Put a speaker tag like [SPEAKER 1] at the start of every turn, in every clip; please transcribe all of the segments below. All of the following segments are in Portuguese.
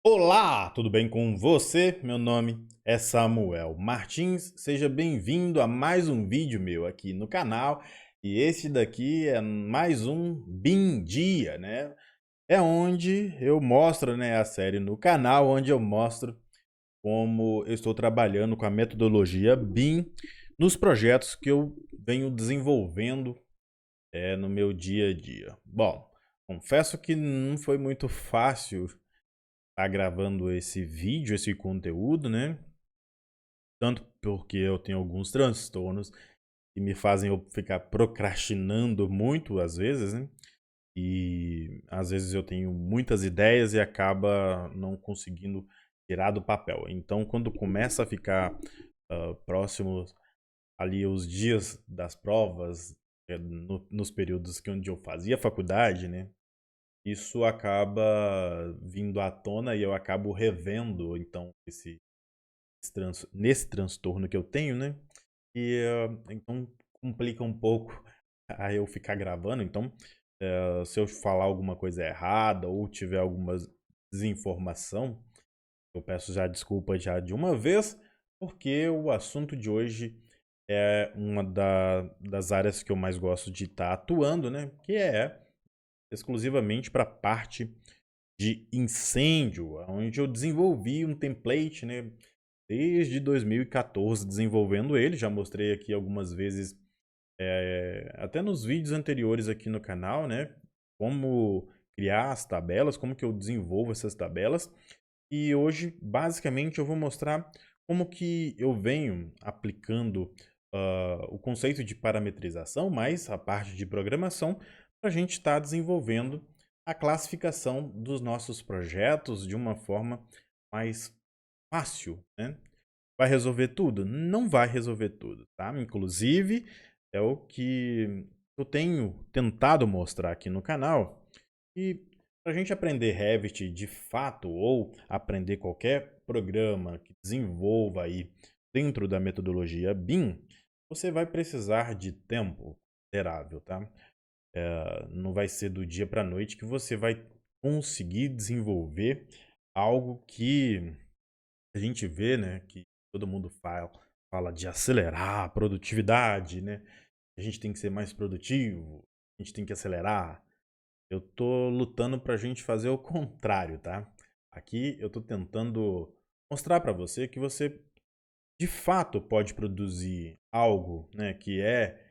[SPEAKER 1] Olá, tudo bem com você? Meu nome é Samuel Martins. Seja bem-vindo a mais um vídeo meu aqui no canal. E este daqui é mais um BIM Dia, né? É onde eu mostro, né, a série no canal, onde eu mostro como eu estou trabalhando com a metodologia BIM nos projetos que eu venho desenvolvendo no meu dia a dia. Bom, confesso que não foi muito fácil estar gravando esse vídeo, esse conteúdo, né? Tanto porque eu tenho alguns transtornos que me fazem eu ficar procrastinando muito às vezes, né? E às vezes eu tenho muitas ideias e acaba não conseguindo tirar do papel. Então, quando começa a ficar próximo ali os dias das provas, nos períodos onde eu fazia faculdade, né? Isso acaba vindo à tona e eu acabo revendo, então, nesse transtorno que eu tenho, né? E então complica um pouco a eu ficar gravando. Então, se eu falar alguma coisa errada ou tiver alguma desinformação, eu peço já desculpa já de uma vez, porque o assunto de hoje é uma das áreas que eu mais gosto de estar atuando, né? Que é exclusivamente para a parte de incêndio, onde eu desenvolvi um template, né, desde 2014 desenvolvendo ele. Já mostrei aqui algumas vezes, até nos vídeos anteriores aqui no canal, né, como criar as tabelas, como que eu desenvolvo essas tabelas. E hoje, basicamente, eu vou mostrar como que eu venho aplicando o conceito de parametrização, mais a parte de programação, para a gente estar desenvolvendo a classificação dos nossos projetos de uma forma mais fácil, né? Vai resolver tudo? Não vai resolver tudo, tá? Inclusive, é o que eu tenho tentado mostrar aqui no canal. E para a gente aprender Revit de fato, ou aprender qualquer programa que desenvolva aí dentro da metodologia BIM, você vai precisar de tempo considerável, tá? Não vai ser do dia para a noite que você vai conseguir desenvolver algo que a gente vê, né, que todo mundo fala de acelerar a produtividade, né? A gente tem que ser mais produtivo, a gente tem que acelerar. Eu tô lutando pra gente fazer o contrário, tá? Aqui eu tô tentando mostrar para você que você de fato pode produzir algo, né, que é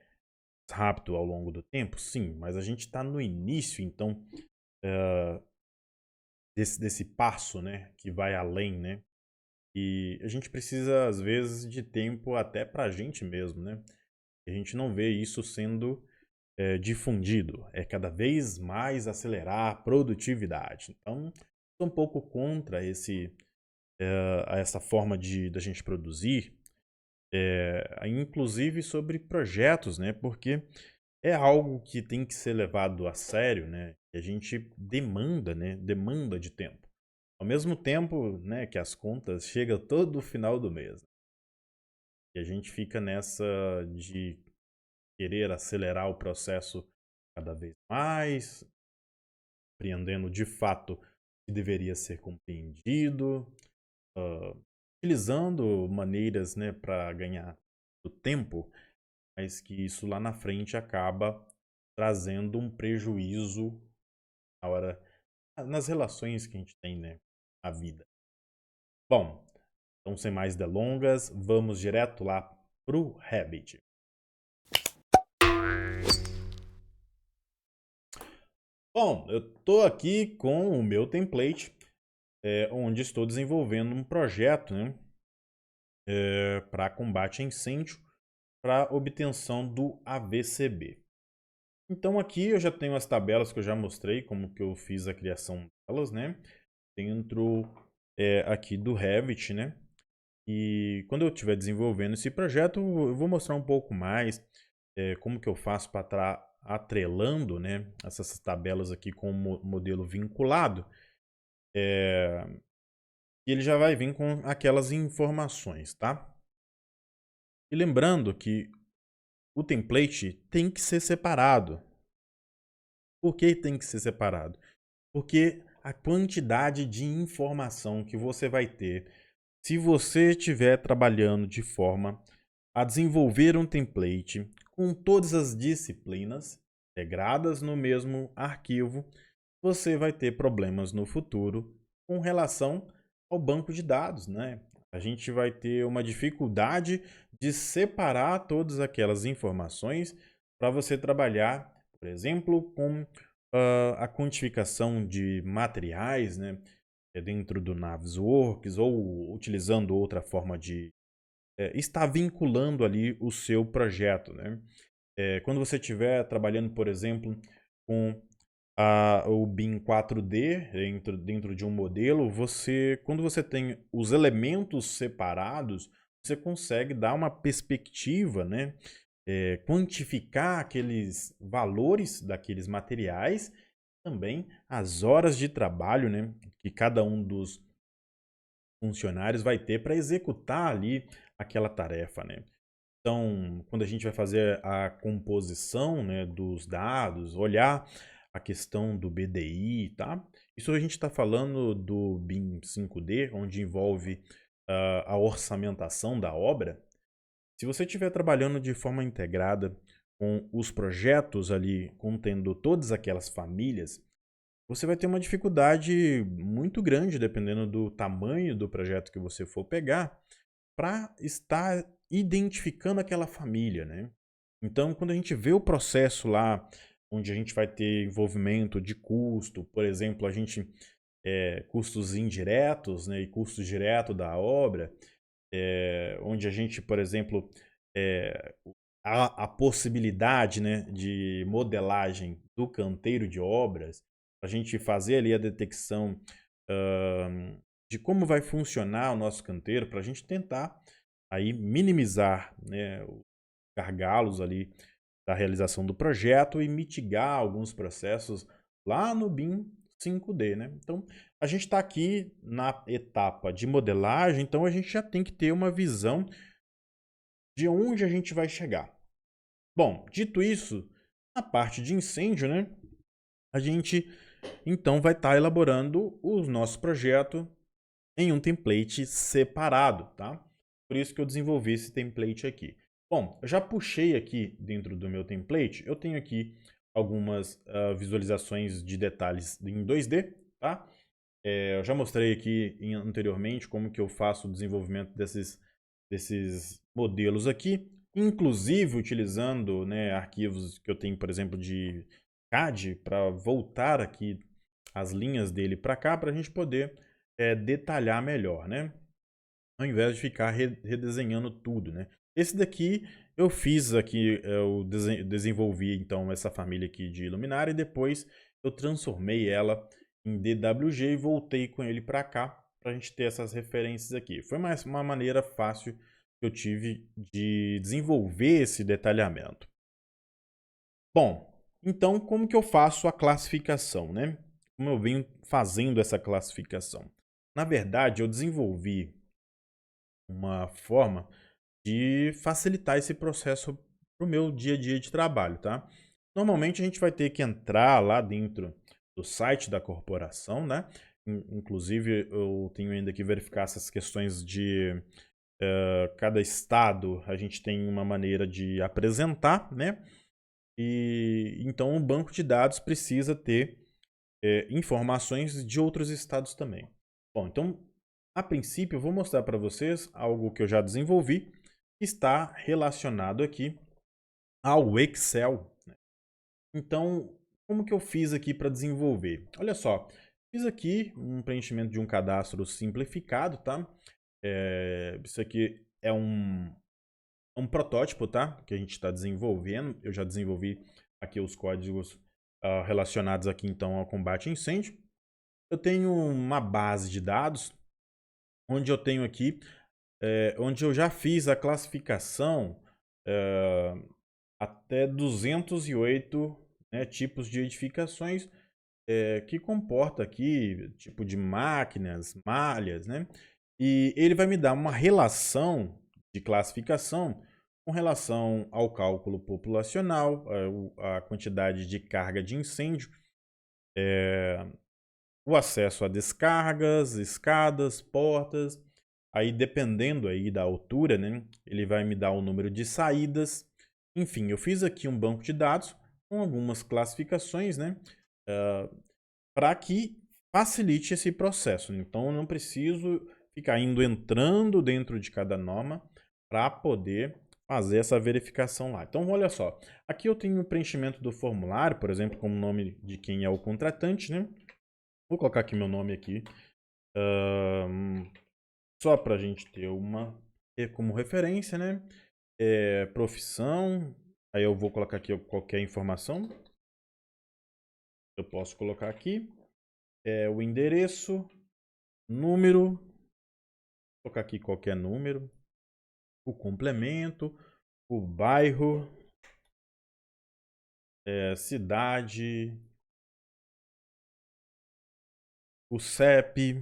[SPEAKER 1] rápido ao longo do tempo, sim, mas a gente está no início, então, desse passo, né, que vai além, né? E a gente precisa, às vezes, de tempo até pra gente mesmo, né? A gente não vê isso sendo difundido. É cada vez mais acelerar a produtividade. Então, sou um pouco contra essa forma da gente produzir, inclusive sobre projetos, né? Porque é algo que tem que ser levado a sério, né? E a gente demanda, né? Demanda de tempo. Ao mesmo tempo, né, que as contas chegam todo final do mês. E a gente fica nessa de querer acelerar o processo cada vez mais, compreendendo de fato que deveria ser compreendido, ah, utilizando maneiras, né, para ganhar o tempo, mas que isso lá na frente acaba trazendo um prejuízo na hora, nas relações que a gente tem, né, na vida. Bom, então sem mais delongas, vamos direto lá pro Revit. Bom, eu estou aqui com o meu template, onde estou desenvolvendo um projeto, né, para combate a incêndio, para obtenção do AVCB. Então aqui eu já tenho as tabelas que eu já mostrei, como que eu fiz a criação delas, né? Dentro aqui do Revit, né? E quando eu estiver desenvolvendo esse projeto, eu vou mostrar um pouco mais como que eu faço para estar atrelando, né, essas tabelas aqui com o modelo vinculado. E ele já vai vir com aquelas informações, tá? E lembrando que o template tem que ser separado. Por que tem que ser separado? Porque a quantidade de informação que você vai ter se você estiver trabalhando de forma a desenvolver um template com todas as disciplinas integradas no mesmo arquivo. Você vai ter problemas no futuro com relação ao banco de dados, né? A gente vai ter uma dificuldade de separar todas aquelas informações para você trabalhar, por exemplo, com a quantificação de materiais, né? Dentro do Navisworks ou utilizando outra forma de estar vinculando ali o seu projeto, né? Quando você estiver trabalhando, por exemplo, com o BIM 4D dentro de um modelo, quando você tem os elementos separados, você consegue dar uma perspectiva, né? Quantificar aqueles valores daqueles materiais, também as horas de trabalho, né? Que cada um dos funcionários vai ter para executar ali aquela tarefa, né? Então, quando a gente vai fazer a composição, né, dos dados, olhar a questão do BDI, tá? Isso a gente está falando do BIM 5D, onde envolve a orçamentação da obra. Se você estiver trabalhando de forma integrada com os projetos ali, contendo todas aquelas famílias, você vai ter uma dificuldade muito grande, dependendo do tamanho do projeto que você for pegar, para estar identificando aquela família, né? Então, quando a gente vê o processo lá, onde a gente vai ter envolvimento de custo, por exemplo, custos indiretos, né, e custos diretos da obra, onde a gente, por exemplo, é, a possibilidade, né, de modelagem do canteiro de obras, a gente fazer ali a detecção de como vai funcionar o nosso canteiro, para a gente tentar aí minimizar, né, os gargalos ali da realização do projeto e mitigar alguns processos lá no BIM 5D, né? Então, a gente está aqui na etapa de modelagem, então a gente já tem que ter uma visão de onde a gente vai chegar. Bom, dito isso, na parte de incêndio, né, a gente então vai estar elaborando o nosso projeto em um template separado, tá? Por isso que eu desenvolvi esse template aqui. Bom, eu já puxei aqui dentro do meu template, eu tenho aqui algumas visualizações de detalhes em 2D, tá? Eu já mostrei aqui anteriormente como que eu faço o desenvolvimento desses modelos aqui, inclusive utilizando, né, arquivos que eu tenho, por exemplo, de CAD, para voltar aqui as linhas dele para cá, para a gente poder detalhar melhor, né? Ao invés de ficar redesenhando tudo, né? Esse daqui eu fiz aqui, eu desenvolvi então essa família aqui de luminária e depois eu transformei ela em DWG e voltei com ele para cá para a gente ter essas referências aqui. Foi mais uma maneira fácil que eu tive de desenvolver esse detalhamento. Bom, então como que eu faço a classificação, né? Como eu venho fazendo essa classificação? Na verdade, eu desenvolvi uma forma de facilitar esse processo para o meu dia a dia de trabalho, tá? Normalmente a gente vai ter que entrar lá dentro do site da corporação, né? Inclusive eu tenho ainda que verificar essas questões de cada estado, a gente tem uma maneira de apresentar, né? E então o banco de dados precisa ter informações de outros estados também. Bom, então a princípio eu vou mostrar para vocês algo que eu já desenvolvi, que está relacionado aqui ao Excel, né? Então, como que eu fiz aqui para desenvolver? Olha só, fiz aqui um preenchimento de um cadastro simplificado, tá? Isso aqui é um protótipo, tá? Que a gente está desenvolvendo. Eu já desenvolvi aqui os códigos relacionados aqui então ao combate a incêndio. Eu tenho uma base de dados onde eu tenho aqui, onde eu já fiz a classificação até 208, né, tipos de edificações, que comporta aqui tipo de máquinas, malhas, né? E ele vai me dar uma relação de classificação com relação ao cálculo populacional, a quantidade de carga de incêndio, o acesso a descargas, escadas, portas. Aí, dependendo aí da altura, né, ele vai me dar o número de saídas. Enfim, eu fiz aqui um banco de dados com algumas classificações, né, para que facilite esse processo. Então, eu não preciso ficar entrando dentro de cada norma para poder fazer essa verificação lá. Então, olha só. Aqui eu tenho o preenchimento do formulário, por exemplo, com o nome de quem é o contratante, né? Vou colocar aqui meu nome aqui. Só para a gente ter uma como referência, né? Profissão. Aí eu vou colocar aqui qualquer informação. Eu posso colocar aqui. O endereço, número. Vou colocar aqui qualquer número. O complemento, o bairro, cidade, o CEP.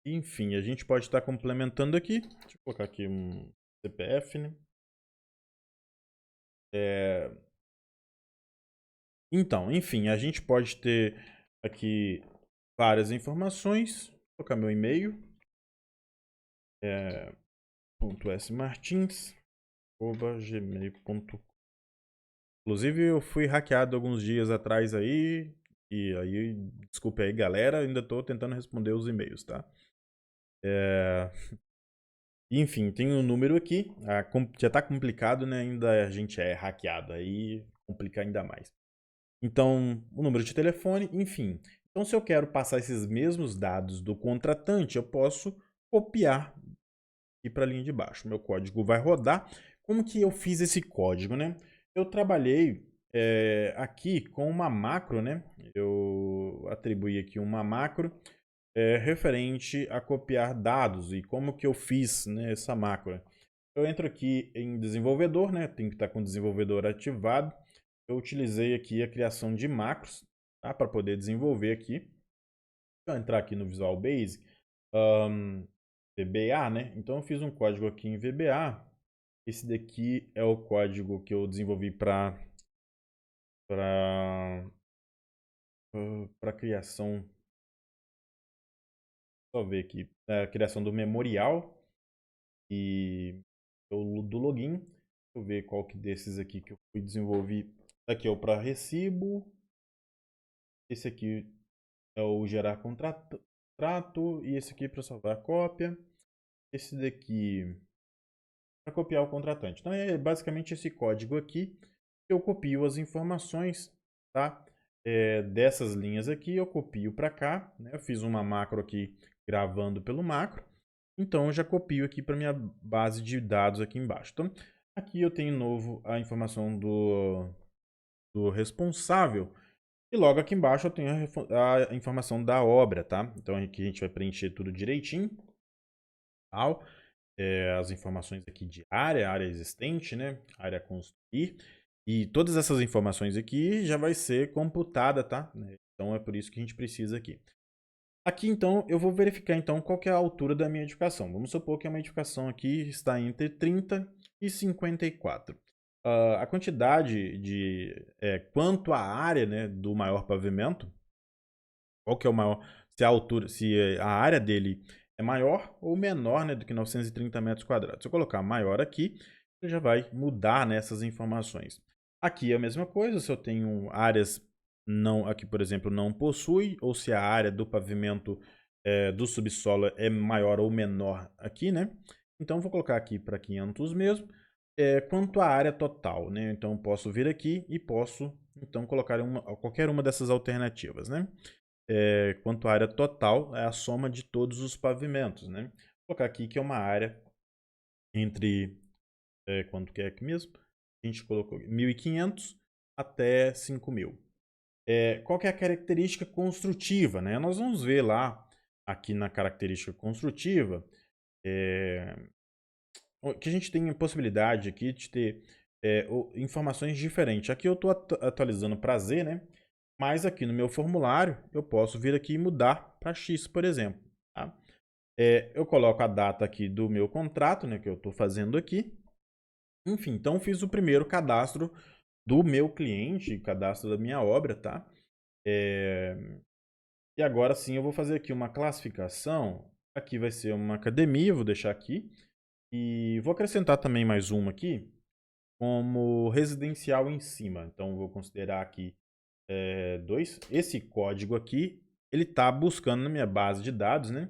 [SPEAKER 1] Enfim, a gente pode estar complementando aqui. Deixa eu colocar aqui um CPF, né? Então, enfim, a gente pode ter aqui várias informações. Vou colocar meu e-mail. .smartins@gmail.com. Inclusive, eu fui hackeado alguns dias atrás aí. E aí, desculpe aí, galera. Ainda estou tentando responder os e-mails, tá? Enfim, tem um número aqui. Já está complicado, né? Ainda a gente é hackeado. Aí complica ainda mais. Então, o número de telefone, enfim. Então, se eu quero passar esses mesmos dados do contratante, eu posso copiar aqui para a linha de baixo. Meu código vai rodar. Como que eu fiz esse código, né? Eu trabalhei aqui com uma macro, né? Eu atribuí aqui uma macro referente a copiar dados e como que eu fiz, né, essa macro. Eu entro aqui em desenvolvedor, né? Tem que estar com o desenvolvedor ativado. Eu utilizei aqui a criação de macros, tá? Para poder desenvolver aqui. Deixa eu entrar aqui no Visual Basic, VBA, né? Então eu fiz um código aqui em VBA. Esse daqui é o código que eu desenvolvi para criação. Só ver aqui, a criação do memorial e do login. Deixa eu ver qual que desses aqui que eu fui desenvolver. Aqui é o para recibo. Esse aqui é o gerar contrato e esse aqui para salvar a cópia. Esse daqui para copiar o contratante. Então é basicamente esse código aqui. Eu copio as informações, tá? Dessas linhas aqui eu copio para cá, né? Eu fiz uma macro aqui gravando pelo macro. Então eu já copio aqui para minha base de dados aqui embaixo. Então aqui eu tenho novo a informação do responsável. E logo aqui embaixo eu tenho a informação da obra, tá? Então aqui a gente vai preencher tudo direitinho. Tal. As informações aqui de área existente, né? Área a construir. E todas essas informações aqui já vai ser computada, tá? Então é por isso que a gente precisa aqui. Aqui então eu vou verificar então qual que é a altura da minha edificação. Vamos supor que a minha edificação aqui está entre 30 e 54. A quantidade de quanto à área, né, do maior pavimento, qual que é o maior, se a altura, se a área dele é maior ou menor, né, do que 930 metros quadrados. Se eu colocar maior aqui, ele já vai mudar nessas informações. Aqui é a mesma coisa, se eu tenho áreas não, aqui por exemplo, não possui, ou se a área do pavimento do subsolo é maior ou menor aqui, né? Então vou colocar aqui para 500 mesmo. Quanto à área total, né? Então eu posso vir aqui e posso então colocar qualquer uma dessas alternativas, né? Quanto à área total, é a soma de todos os pavimentos, né? Vou colocar aqui que é uma área entre, quanto que é aqui mesmo? A gente colocou 1.500 até 5.000. Qual que é a característica construtiva, né? Nós vamos ver lá, aqui na característica construtiva, que a gente tem a possibilidade aqui de ter informações diferentes. Aqui eu estou atualizando para Z, né? Mas aqui no meu formulário, eu posso vir aqui e mudar para X, por exemplo. Tá? Eu coloco a data aqui do meu contrato, né, que eu estou fazendo aqui. Enfim, então fiz o primeiro cadastro do meu cliente, cadastro da minha obra, tá? E agora sim eu vou fazer aqui uma classificação. Aqui vai ser uma academia, vou deixar aqui. E vou acrescentar também mais uma aqui, como residencial em cima. Então vou considerar aqui 2. Esse código aqui, ele está buscando na minha base de dados, né?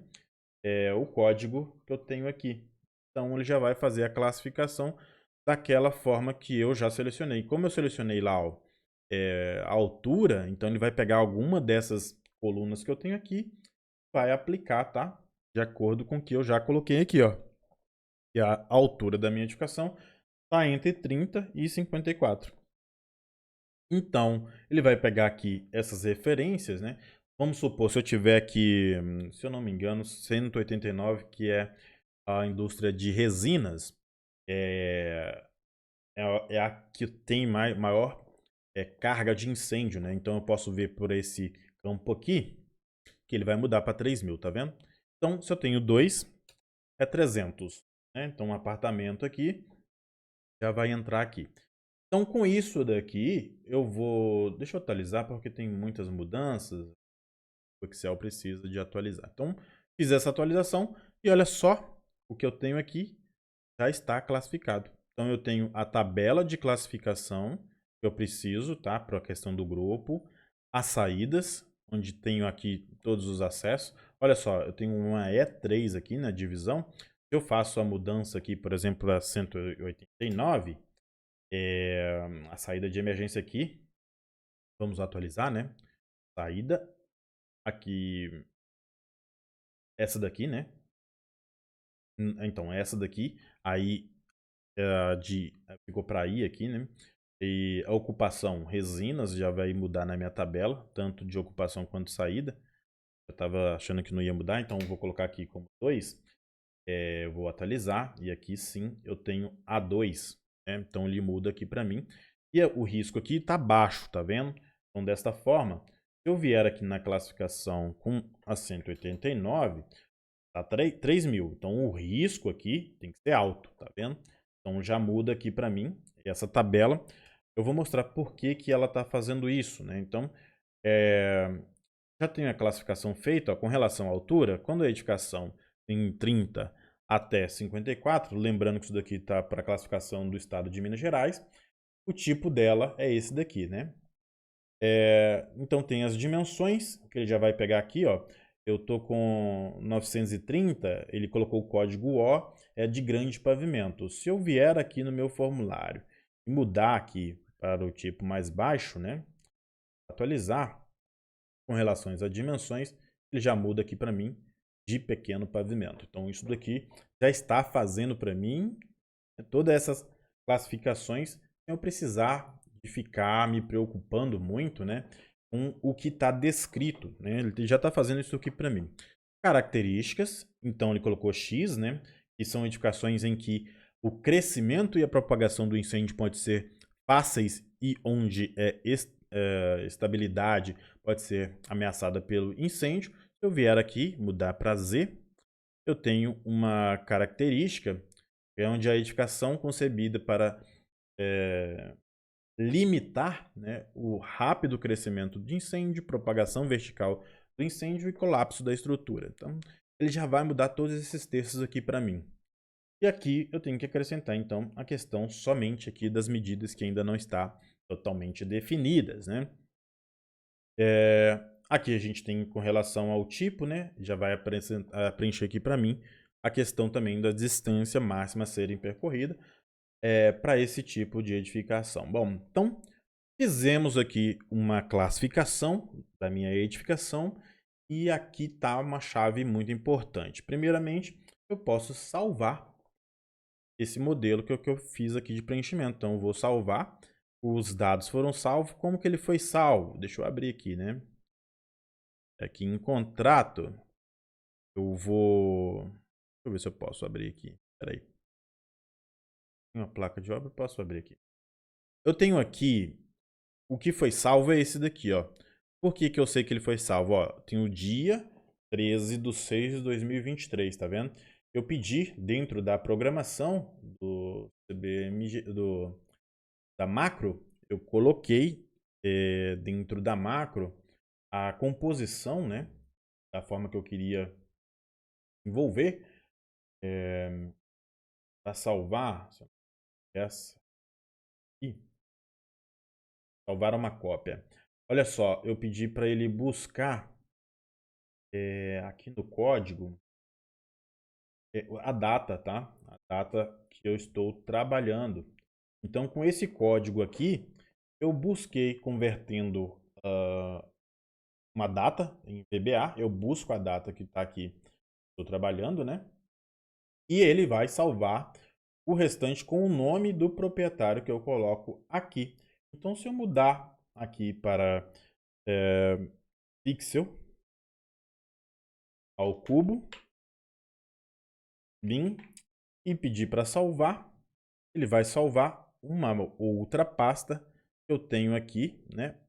[SPEAKER 1] O código que eu tenho aqui. Então ele já vai fazer a classificação daquela forma que eu já selecionei. Como eu selecionei lá ó, a altura, então ele vai pegar alguma dessas colunas que eu tenho aqui, vai aplicar, tá? De acordo com o que eu já coloquei aqui, ó. E a altura da minha edificação está entre 30 e 54. Então, ele vai pegar aqui essas referências, né? Vamos supor, se eu tiver aqui, se eu não me engano, 189, que é a indústria de resinas, é, é a que tem maior carga de incêndio, né? Então eu posso ver por esse campo aqui que ele vai mudar para 3.000, tá vendo? Então, se eu tenho 2, é 300. Né? Então, um apartamento aqui já vai entrar aqui. Então, com isso daqui, eu vou... Deixa eu atualizar porque tem muitas mudanças. O Excel precisa de atualizar. Então, fiz essa atualização e olha só, o que eu tenho aqui já está classificado. Então, eu tenho a tabela de classificação que eu preciso, tá? Para a questão do grupo. As saídas, onde tenho aqui todos os acessos. Olha só, eu tenho uma E3 aqui na divisão. Se eu faço a mudança aqui, por exemplo, a 189, a saída de emergência aqui, vamos atualizar, né? Saída aqui, essa daqui, né? Então, essa daqui, aí ficou para ir aqui, né? E a ocupação, resinas, já vai mudar na minha tabela, tanto de ocupação quanto saída. Eu estava achando que não ia mudar, então vou colocar aqui como 2. Vou atualizar, e aqui sim eu tenho A2. Né? Então ele muda aqui para mim. E o risco aqui está baixo, tá vendo? Então desta forma, se eu vier aqui na classificação com a 189, tá 3.000. Então o risco aqui tem que ser alto, tá vendo? Então já muda aqui para mim essa tabela. Eu vou mostrar por que, que ela está fazendo isso, né? Então, já tenho a classificação feita ó, com relação à altura. Quando a edificação tem 30 até 54, lembrando que isso daqui está para a classificação do estado de Minas Gerais, o tipo dela é esse daqui, né? Então tem as dimensões, que ele já vai pegar aqui, ó. Eu tô com 930, ele colocou o código O, é de grande pavimento. Se eu vier aqui no meu formulário e mudar aqui para o tipo mais baixo, né? Atualizar com relação às dimensões, ele já muda aqui para mim de pequeno pavimento. Então isso daqui já está fazendo para mim todas essas classificações sem eu precisar de ficar me preocupando muito, né, com o que está descrito, né? Ele já está fazendo isso aqui para mim. Características, então ele colocou X, né, que são edificações em que o crescimento e a propagação do incêndio pode ser fáceis e onde estabilidade pode ser ameaçada pelo incêndio. Se eu vier aqui, mudar para Z, eu tenho uma característica onde a edificação concebida para limitar né, o rápido crescimento de incêndio, propagação vertical do incêndio e colapso da estrutura. Então, ele já vai mudar todos esses textos aqui para mim. E aqui eu tenho que acrescentar, então, a questão somente aqui das medidas que ainda não está totalmente definidas, né? Aqui a gente tem com relação ao tipo, né? Já vai preencher aqui para mim a questão também da distância máxima a serem percorrida para esse tipo de edificação. Bom, então fizemos aqui uma classificação da minha edificação e aqui está uma chave muito importante. Primeiramente, eu posso salvar esse modelo que eu fiz aqui de preenchimento. Então, eu vou salvar. Os dados foram salvos. Como que ele foi salvo? Deixa eu abrir aqui, né? Aqui em contrato, eu vou... Deixa eu ver se eu posso abrir aqui. Espera aí. Tem uma placa de obra, eu posso abrir aqui. Eu tenho aqui... O que foi salvo é esse daqui, ó. Por que que eu sei que ele foi salvo? Ó, tem o dia 13/6/2023, tá vendo? Eu pedi dentro da programação do CBMG, da macro, eu coloquei dentro da macro a composição, né? da forma que eu queria envolver. Para salvar, essa aqui, salvar uma cópia. Olha só, eu pedi para ele buscar aqui no código a data, tá? A data que eu estou trabalhando. Então, com esse código aqui, eu busquei convertendo uma data em VBA. Eu busco a data que está aqui, estou trabalhando, né? E ele vai salvar o restante com o nome do proprietário que eu coloco aqui. Então, se eu mudar aqui para pixel ao cubo, bin, e pedir para salvar, ele vai salvar uma outra pasta que eu tenho aqui, né?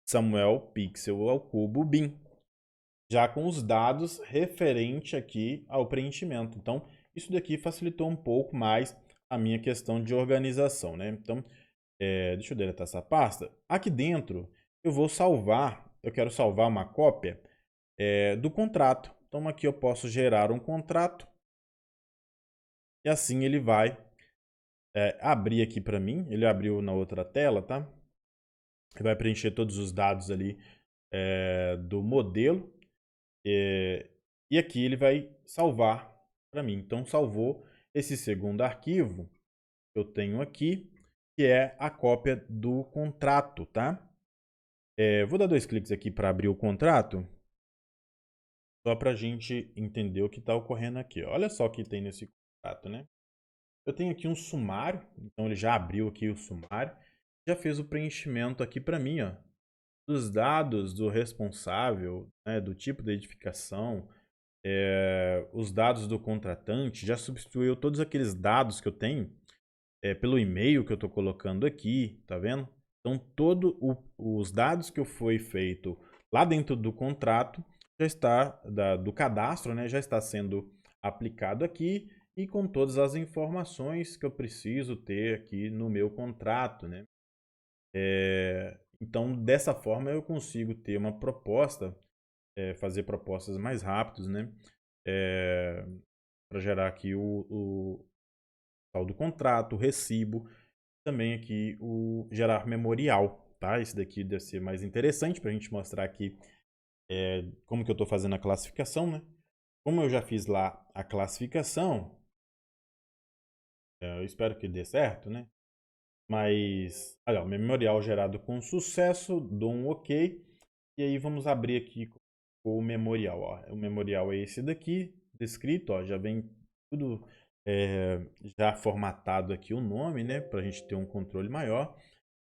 [SPEAKER 1] Samuel pixel ao cubo bin, já com os dados referente aqui ao preenchimento. Então, isso daqui facilitou um pouco mais a minha questão de organização, né? Então, deixa eu deletar essa pasta. Aqui dentro, eu vou salvar, eu quero salvar uma cópia do contrato. Então, aqui eu posso gerar um contrato. E assim ele vai abrir aqui para mim. Ele abriu na outra tela, tá? Ele vai preencher todos os dados ali do modelo. E aqui ele vai salvar para mim. Então, salvou esse segundo arquivo que eu tenho aqui, que é a cópia do contrato, tá? Vou dar 2 cliques aqui para abrir o contrato, só para a gente entender o que está ocorrendo aqui. Olha só o que tem nesse contrato, né? Eu tenho aqui um sumário, então ele já abriu aqui o sumário, já fez o preenchimento aqui para mim, ó, dos dados do responsável, né, do tipo de edificação, os dados do contratante, já substituiu todos aqueles dados que eu tenho pelo e-mail que eu estou colocando aqui, tá vendo? Então, todos os dados que foi feito lá dentro do contrato já está, do cadastro, né, já está sendo aplicado aqui e com todas as informações que eu preciso ter aqui no meu contrato, né? Então, dessa forma, eu consigo ter uma proposta, fazer propostas mais rápidas, né? Para gerar aqui o tal do contrato, o recibo, também aqui o gerar memorial, tá? Esse daqui deve ser mais interessante para a gente mostrar aqui como que eu estou fazendo a classificação, né? Como eu já fiz lá a classificação, eu espero que dê certo, né? Mas, olha, o memorial gerado com sucesso, dou um OK. E aí vamos abrir aqui o memorial, ó. O memorial é esse daqui, descrito, ó, já vem tudo já formatado aqui o nome, né, para a gente ter um controle maior.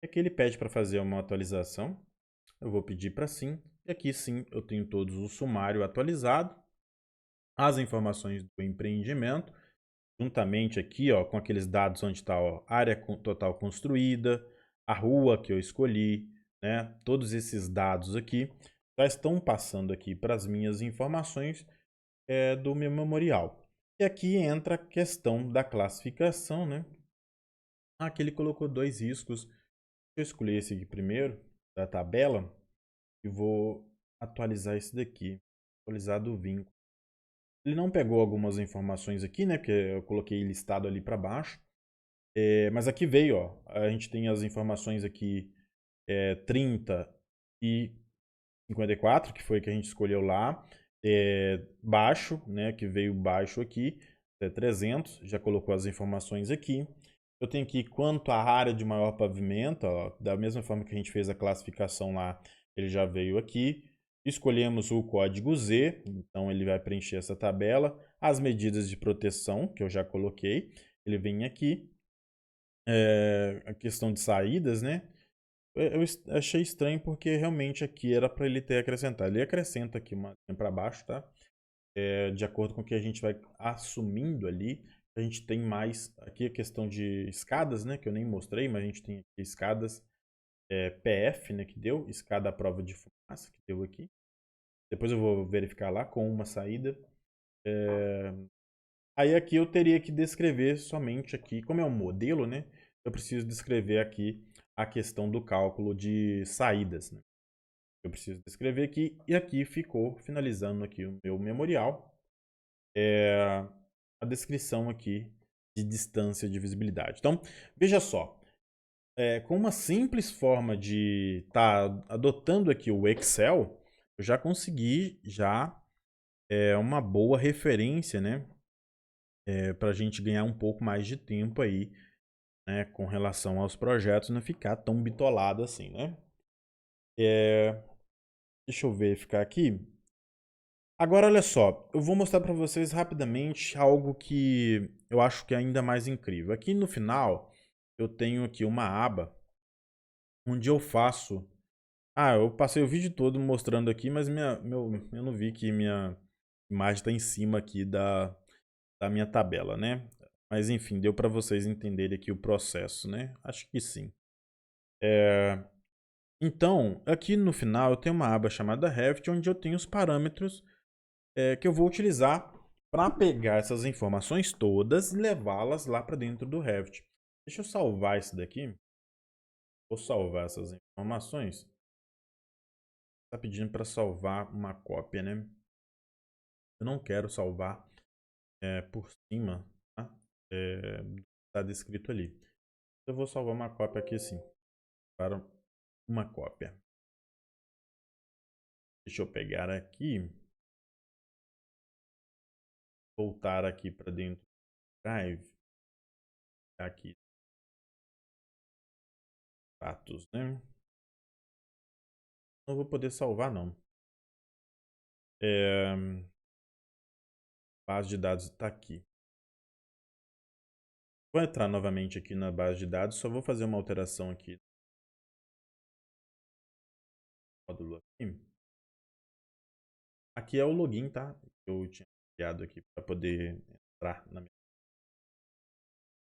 [SPEAKER 1] E aqui ele pede para fazer uma atualização, eu vou pedir para sim, e aqui sim eu tenho todos o sumário atualizado, as informações do empreendimento, juntamente aqui, ó, com aqueles dados onde está a área total construída, a rua que eu escolhi, né, todos esses dados aqui já estão passando aqui para as minhas informações do meu memorial. E aqui entra a questão da classificação, né? Aqui ele colocou 2 riscos. Eu escolhi esse aqui primeiro, da tabela, e vou atualizar esse daqui, atualizar do vínculo. Ele não pegou algumas informações aqui, né? Porque eu coloquei listado ali para baixo. Mas aqui veio, ó. A gente tem as informações aqui 30 e 54, que foi que a gente escolheu lá. Baixo, né? Que veio baixo aqui. 300, já colocou as informações aqui. Eu tenho aqui quanto à área de maior pavimento, ó, da mesma forma que a gente fez a classificação lá, ele já veio aqui. Escolhemos o código Z, então ele vai preencher essa tabela. As medidas de proteção, que eu já coloquei, ele vem aqui. A questão de saídas, né? Eu achei estranho porque realmente aqui era para ele ter acrescentado. Ele acrescenta aqui uma para baixo, tá? De acordo com o que a gente vai assumindo ali, a gente tem mais aqui a questão de escadas, né? Que eu nem mostrei, mas a gente tem aqui escadas PF, né? Que deu, escada à prova de fumaça, que deu aqui. Depois eu vou verificar lá com uma saída. Aí aqui eu teria que descrever somente aqui, como é um modelo, né? Eu preciso descrever aqui a questão do cálculo de saídas, né? eu preciso descrever aqui. E aqui ficou, finalizando aqui o meu memorial, a descrição aqui de distância de visibilidade. Então, veja só, com uma simples forma de estar adotando aqui o Excel, eu já consegui uma boa referência, né? Para a gente ganhar um pouco mais de tempo aí, né? Com relação aos projetos, não ficar tão bitolado assim, né? Deixa eu verificar aqui. Agora, olha só, eu vou mostrar para vocês rapidamente algo que eu acho que é ainda mais incrível. Aqui no final, eu tenho aqui uma aba onde eu faço... eu passei o vídeo todo mostrando aqui, mas eu não vi que minha imagem está em cima aqui da minha tabela, né? Mas enfim, deu para vocês entenderem aqui o processo, né? Acho que sim. Então, aqui no final eu tenho uma aba chamada Revit, onde eu tenho os parâmetros que eu vou utilizar para pegar essas informações todas e levá-las lá para dentro do Revit. Deixa eu salvar isso daqui. Vou salvar essas informações. Está pedindo para salvar uma cópia, né? Eu não quero salvar por cima, tá? Está descrito ali. Eu vou salvar uma cópia aqui sim, para uma cópia. Deixa eu pegar aqui, voltar aqui para dentro do Drive, aqui, status, né? Não vou poder salvar não. Base de dados está aqui. Vou entrar novamente aqui na base de dados, só vou fazer uma alteração aqui. Módulo aqui. Aqui é o login, tá? Eu tinha criado aqui para poder entrar na minha.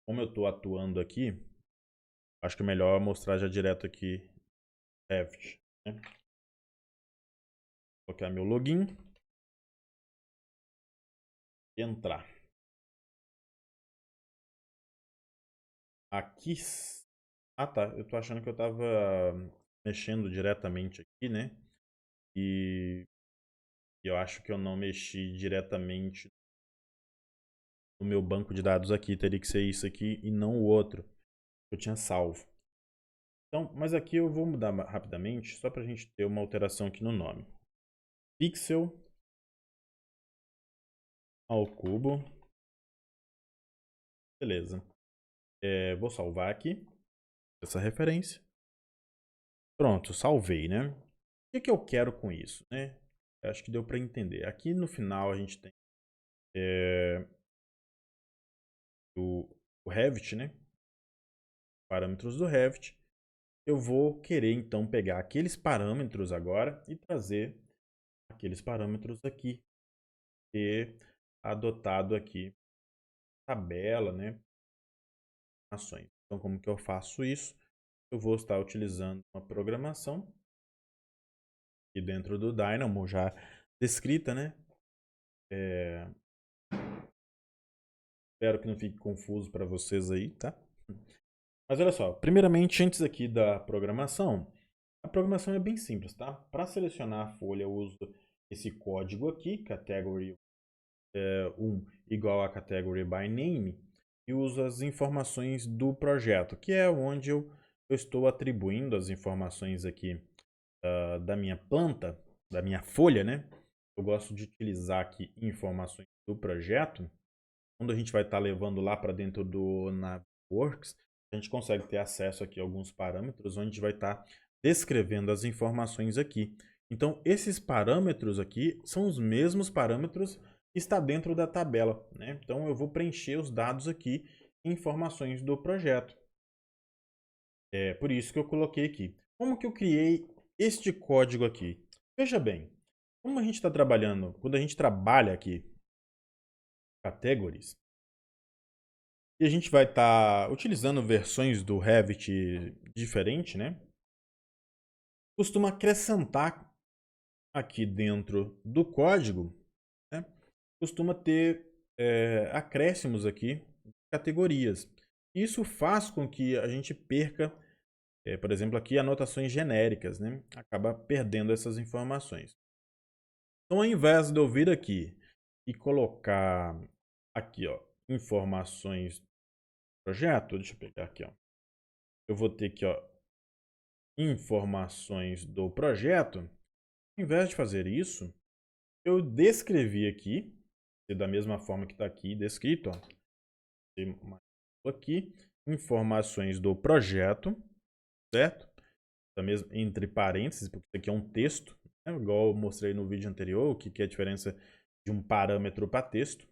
[SPEAKER 1] Como eu estou atuando aqui, acho que é melhor mostrar já direto aqui Revit, né? Vou colocar meu login e entrar. Aqui. Tá. Eu tô achando que eu tava mexendo diretamente aqui, né? E eu acho que eu não mexi diretamente no meu banco de dados aqui. Teria que ser isso aqui e não o outro que eu tinha salvo. Então, mas aqui eu vou mudar rapidamente, só para a gente ter uma alteração aqui no nome. Pixel ao cubo. Beleza. Vou salvar aqui essa referência. Pronto, salvei, né? O que eu quero com isso, né? Acho que deu para entender. Aqui no final a gente tem o Revit, né? Parâmetros do Revit. Eu vou querer então pegar aqueles parâmetros agora e trazer aqueles parâmetros aqui e adotado aqui tabela, né? Ações. Então, como que eu faço isso? Eu vou estar utilizando uma programação aqui dentro do Dynamo já descrita, né? Espero que não fique confuso para vocês aí, tá? Mas olha só, primeiramente, antes aqui da programação, a programação é bem simples, tá? Para selecionar a folha, eu uso esse código aqui, category 1 igual a category by name, e uso as informações do projeto, que é onde eu estou atribuindo as informações aqui da minha planta, da minha folha, né? Eu gosto de utilizar aqui informações do projeto. Quando a gente vai estar levando lá para dentro do Navisworks, a gente consegue ter acesso aqui a alguns parâmetros, onde a gente vai estar descrevendo as informações aqui. Então, esses parâmetros aqui são os mesmos parâmetros que está dentro da tabela, né? Então, eu vou preencher os dados aqui, informações do projeto. É por isso que eu coloquei aqui. Como que eu criei este código aqui? Veja bem, como a gente está trabalhando, quando a gente trabalha aqui categories, e a gente vai estar utilizando versões do Revit diferente, né? Costuma acrescentar aqui dentro do código, né? Costuma ter acréscimos aqui, categorias. Isso faz com que a gente perca por exemplo, aqui anotações genéricas, né? Acaba perdendo essas informações. Então, ao invés de eu vir aqui e colocar aqui, ó, informações do projeto, deixa eu pegar aqui, ó. Eu vou ter aqui, ó, informações do projeto. Ao invés de fazer isso, eu descrevi aqui, da mesma forma que está aqui descrito, ó, aqui, informações do projeto, certo? Mesmo entre parênteses, porque isso aqui é um texto, né? Igual eu mostrei no vídeo anterior, o que é a diferença de um parâmetro para texto.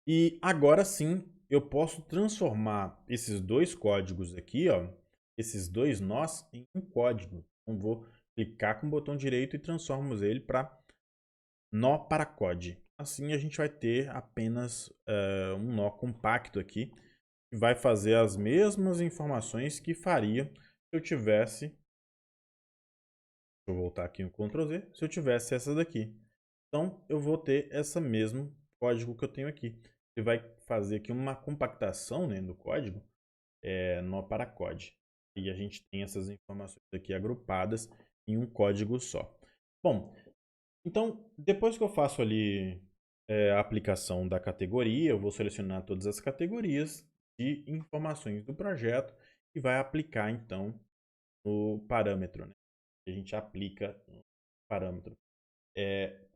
[SPEAKER 1] E agora sim, eu posso transformar esses dois códigos aqui, ó, esses dois nós, em um código. Então, vou clicar com o botão direito e transformamos ele para nó para code. Assim a gente vai ter apenas um nó compacto aqui, que vai fazer as mesmas informações que faria se eu tivesse. Deixa eu voltar aqui no Ctrl Z. Se eu tivesse essa daqui. Então eu vou ter esse mesmo código que eu tenho aqui. Ele vai fazer aqui uma compactação, né, do código, nó para code. E a gente tem essas informações aqui agrupadas em um código só. Bom, então depois que eu faço ali a aplicação da categoria, eu vou selecionar todas as categorias de informações do projeto e vai aplicar então o parâmetro, né? A gente aplica o parâmetro.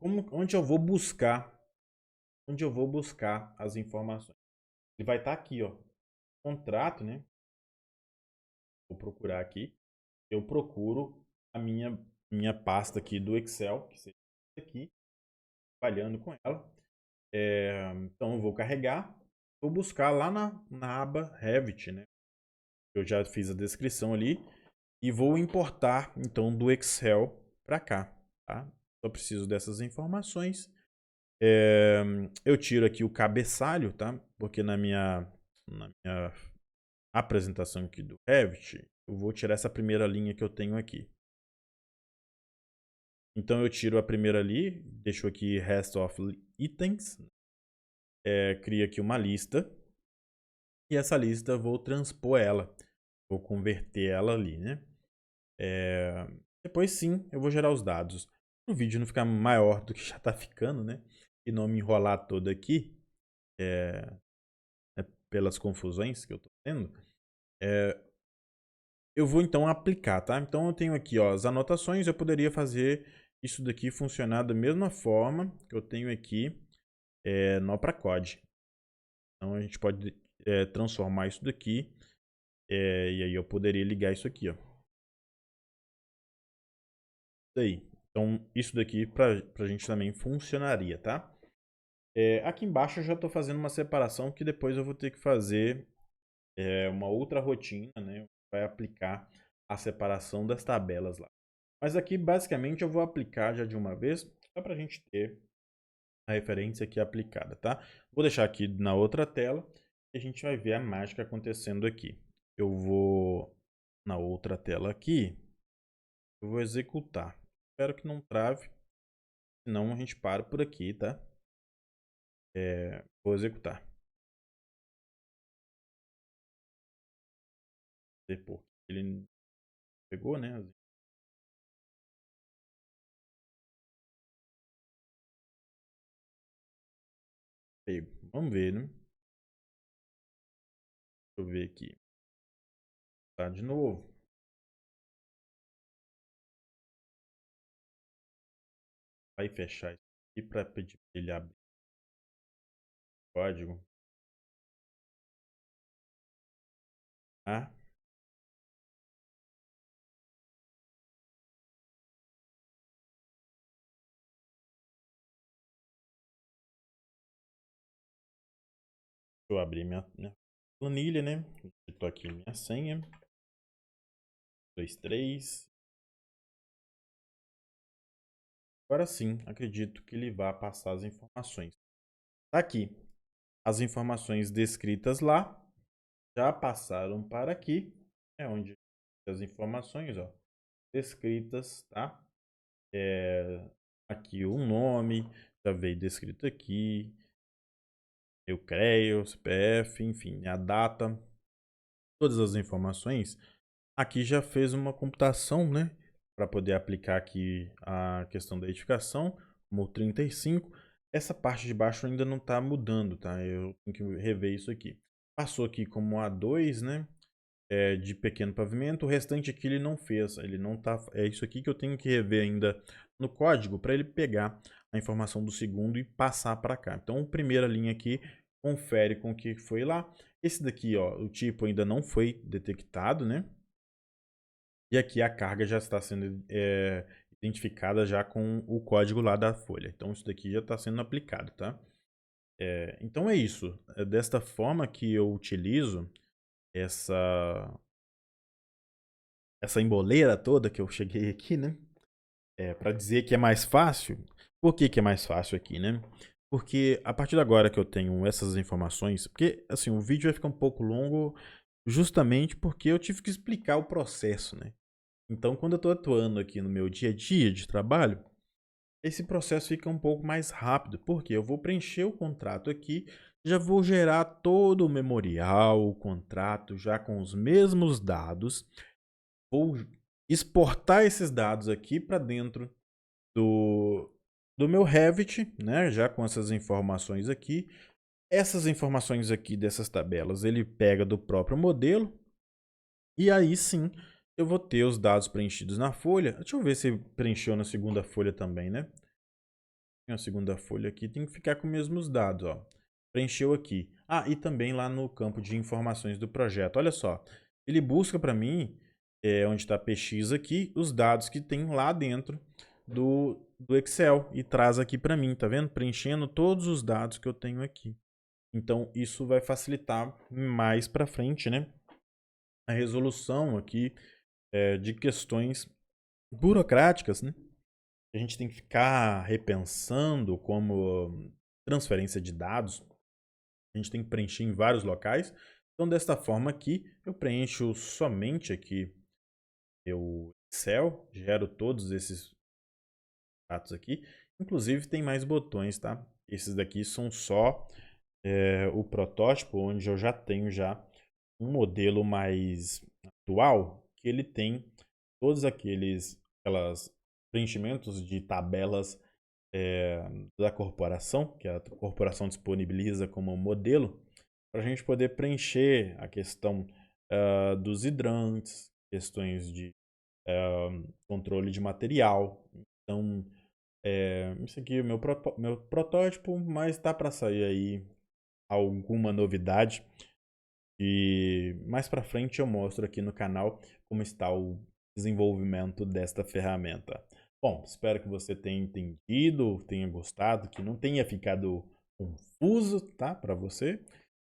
[SPEAKER 1] Onde eu vou buscar as informações? Ele vai estar aqui, ó, contrato, né? Vou procurar aqui. Eu procuro a minha pasta aqui do Excel, que seja aqui, trabalhando com ela. Então eu vou carregar, vou buscar lá na aba Revit, né? Eu já fiz a descrição ali e vou importar então do Excel para cá, tá? Só preciso dessas informações. Eu tiro aqui o cabeçalho, tá? Porque na minha apresentação aqui do Revit, eu vou tirar essa primeira linha que eu tenho aqui. Então eu tiro a primeira ali, deixo aqui Rest of Items, crio aqui uma lista, e essa lista eu vou transpor ela, vou converter ela ali, né? Depois sim, eu vou gerar os dados. Para o vídeo não ficar maior do que já está ficando, né? E não me enrolar todo aqui, pelas confusões que eu estou tendo, eu vou então aplicar, tá? Então eu tenho aqui, ó, as anotações, eu poderia fazer isso daqui funcionar da mesma forma que eu tenho aqui nó para code. Então a gente pode transformar isso daqui e aí eu poderia ligar isso aqui, ó. Daí. Então isso daqui pra gente também funcionaria, tá? Aqui embaixo eu já estou fazendo uma separação que depois eu vou ter que fazer uma outra rotina, né? Vai aplicar a separação das tabelas lá. Mas aqui basicamente eu vou aplicar já de uma vez, só para a gente ter a referência aqui aplicada, tá? Vou deixar aqui na outra tela e a gente vai ver a mágica acontecendo aqui. Eu vou na outra tela aqui, eu vou executar. Espero que não trave, senão a gente para por aqui, tá? Vou executar. Depois ele pegou, né? Pego. Vamos ver, né? Deixa eu ver aqui. Tá de novo. Vai fechar isso aqui para pedir para ele abrir o código. Ah, deixa eu abrir minha planilha, né? Estou aqui minha senha. 2, 3. Agora sim, acredito que ele vai passar as informações. Tá aqui. As informações descritas lá já passaram para aqui. É onde as informações, ó, descritas, tá? Aqui o nome, já veio descrito aqui. Eu creio, CPF, enfim, a data. Todas as informações Aqui já fez uma computação, né? Para poder aplicar aqui a questão da edificação, como 35. Essa parte de baixo ainda não está mudando, tá? Eu tenho que rever isso aqui. Passou aqui como A2, né? De pequeno pavimento, o restante aqui ele não fez, ele não tá, é isso aqui que eu tenho que rever ainda no código para ele pegar a informação do segundo e passar para cá. Então, a primeira linha aqui confere com o que foi lá. Esse daqui, ó, o tipo ainda não foi detectado, né? E aqui a carga já está sendo identificada já com o código lá da folha. Então, isso daqui já está sendo aplicado, tá? Então é isso. É desta forma que eu utilizo essa emboleira toda que eu cheguei aqui, né? Para dizer que é mais fácil. Por que que é mais fácil aqui, né? Porque a partir de agora que eu tenho essas informações, porque assim, o vídeo vai ficar um pouco longo justamente porque eu tive que explicar o processo, né? Então, quando eu estou atuando aqui no meu dia a dia de trabalho, esse processo fica um pouco mais rápido, porque eu vou preencher o contrato aqui, já vou gerar todo o memorial, o contrato já com os mesmos dados, vou exportar esses dados aqui para dentro do meu Revit, né? Já com essas informações aqui. Essas informações aqui dessas tabelas ele pega do próprio modelo e aí sim eu vou ter os dados preenchidos na folha. Deixa eu ver se preencheu na segunda folha também, né? A segunda folha aqui tem que ficar com os mesmos dados, ó. Preencheu aqui. Ah, e também lá no campo de informações do projeto. Olha só, ele busca para mim, onde está PX aqui, os dados que tem lá dentro do Excel e traz aqui para mim, tá vendo? Preenchendo todos os dados que eu tenho aqui. Então, isso vai facilitar mais para frente, né? A resolução aqui de questões burocráticas, né? A gente tem que ficar repensando como transferência de dados. A gente tem que preencher em vários locais. Então, desta forma aqui, eu preencho somente aqui meu Excel, gero todos esses dados aqui. Inclusive, tem mais botões, tá? Esses daqui são só o protótipo, onde eu já tenho já um modelo mais atual, que ele tem todos aquelas preenchimentos de tabelas da corporação, que a corporação disponibiliza como modelo, para a gente poder preencher a questão dos hidrantes, questões de controle de material. Então, isso aqui é o meu protótipo, mas está para sair aí alguma novidade. E mais para frente eu mostro aqui no canal como está o desenvolvimento desta ferramenta. Bom, espero que você tenha entendido, tenha gostado, que não tenha ficado confuso, tá, para você.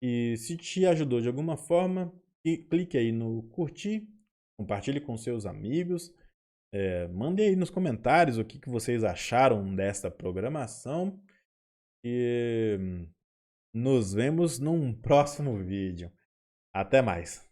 [SPEAKER 1] E se te ajudou de alguma forma, clique aí no curtir, compartilhe com seus amigos, mande aí nos comentários o que vocês acharam desta programação e nos vemos num próximo vídeo. Até mais!